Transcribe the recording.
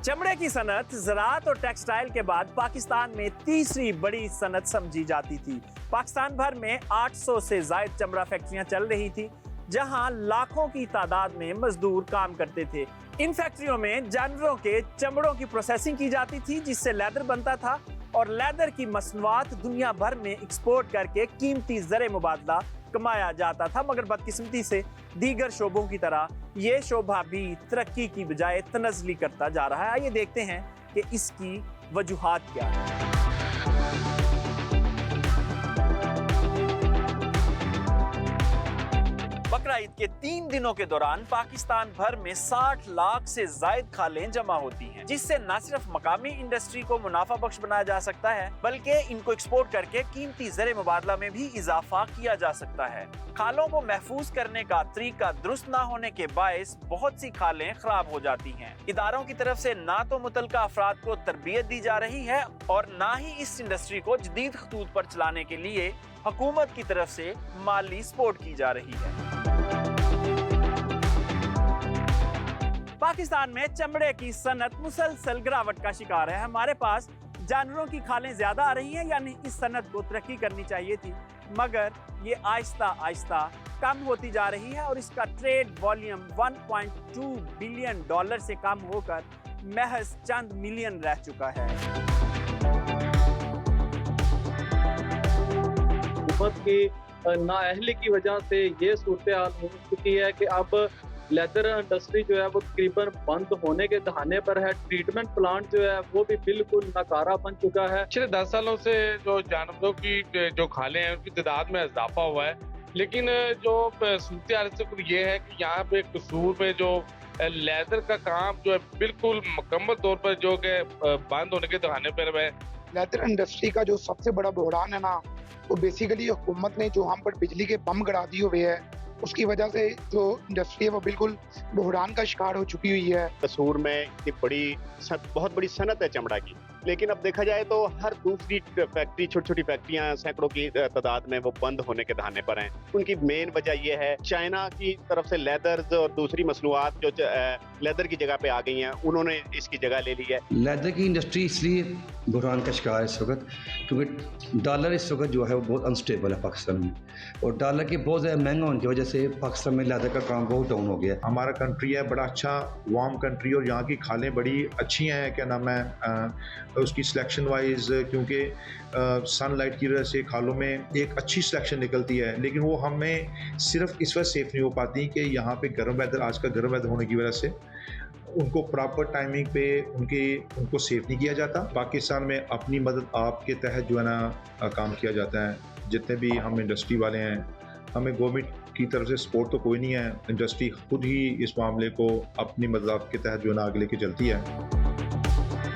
चमड़े की सनत ज़राअत और टेक्सटाइल के बाद पाकिस्तान में तीसरी बड़ी सनत समझी जाती थी। पाकिस्तान भर में 800 से ज्यादा चमड़ा फैक्ट्रियां चल रही थी, जहां लाखों की तादाद में मजदूर काम करते थे। इन फैक्ट्रियों में जानवरों के चमड़ों की प्रोसेसिंग की जाती थी, जिससे लेदर बनता था और लेदर की मसनूआत दुनिया भर में एक्सपोर्ट करके कीमती ज़र मुबादला कमाया जाता था। मगर बदकिस्मती से दीगर शोबों की तरह ये शोबा भी तरक्की की बजाय तनज़ली करता जा रहा है। आइए देखते हैं कि इसकी वजूहात क्या है। बकरा ईद के 3 दिनों के दौरान पाकिस्तान भर में 60 लाख से जायद खालें जमा होती हैं, जिससे न सिर्फ मकामी इंडस्ट्री को मुनाफा बख्श बनाया जा सकता है, बल्कि इनको एक्सपोर्ट करके कीमती ज़र मुबादला में भी इजाफा किया जा सकता है। खालों को महफूज करने का तरीका दुरुस्त न होने के बायस बहुत सी खालें खराब हो जाती हैं। इदारों की तरफ से ना तो मुतलका अफराद को तरबियत दी जा रही है और ना ही इस इंडस्ट्री को जदीद खतूत पर चलाने के लिए हुकूमत की तरफ से माली सपोर्ट की जा रही है। पाकिस्तान में चमड़े की सनत मुसलसल गिरावट का शिकार है। हमारे पास जानवरों की खालें ज्यादा आ रही हैं, यानी इस सनत को तरक्की करनी चाहिए थी, मगर ये आहिस्ता आहिस्ता कम होती जा रही है और इसका ट्रेड वॉल्यूम 1.2 बिलियन डॉलर से कम होकर महज चंद मिलियन रह चुका है। हुकूमत की नाअहली की वजह से ये सूरत हाल हो चुकी है कि अब लेदर इंडस्ट्री जो है वो तकरीबन बंद होने के दहाने पर है। ट्रीटमेंट प्लांट जो है वो भी बिल्कुल नकारा बन चुका है। पिछले 10 सालों से जो जानवरों की जो खालें हैं उनकी तादाद में इजाफा हुआ है, लेकिन जो सूरत ये है कि यहाँ पे कसूर में जो लेदर का काम जो है बिल्कुल मुकम्मल तौर पर जो कि बंद होने के दहाने पर है। लेदर इंडस्ट्री का जो सबसे बड़ा बहरान है ना, वो बेसिकली हुकूमत ने जो हम पर बिजली के बम गिरा दिए हुए है, उसकी वजह से जो इंडस्ट्री है वो बिल्कुल बहरान का शिकार हो चुकी हुई है। कसूर में एक बहुत बड़ी सनत है चमड़ा की, लेकिन अब देखा जाए तो हर दूसरी फैक्ट्री, छोटी छोटी फैक्ट्रियां सैकड़ों की तादाद में वो बंद होने के दहाने पर हैं। उनकी मेन वजह यह है चाइना की तरफ से लेदर और दूसरी मसनूआत जो लेदर की जगह पे आ गई हैं, उन्होंने इसकी जगह ले ली है। लेदर की इंडस्ट्री इसलिए बहरान का शिकार है इस वक्त क्योंकि डॉलर इस वक्त जो है वो बहुत अनस्टेबल है पाकिस्तान में, और डॉलर के बहुत ज़्यादा महंगा होने की वजह से पाकिस्तान में लेदर का काम बहुत डाउन हो गया। हमारा कंट्री है बड़ा अच्छा वार्म कंट्री और यहाँ की खालें बड़ी अच्छी हैं, क्या नाम है उसकी सिलेक्शन वाइज, क्योंकि सनलाइट की वजह से खालों में एक अच्छी सिलेक्शन निकलती है, लेकिन वो हमें सिर्फ इस वजह सेफ नहीं हो पाती कि यहाँ पे गर्म वेदर, आज का गर्म वेदर होने की वजह से उनको प्रॉपर टाइमिंग पे उनको सेफ नहीं किया जाता। पाकिस्तान में अपनी मदद आपके तहत जो है ना काम किया जाता है। जितने भी हम इंडस्ट्री वाले हैं, हमें गवर्नमेंट की तरफ से सपोर्ट तो कोई नहीं है, इंडस्ट्री खुद ही इस मामले को अपनी मदद के तहत जो है ना आगे लेके चलती है।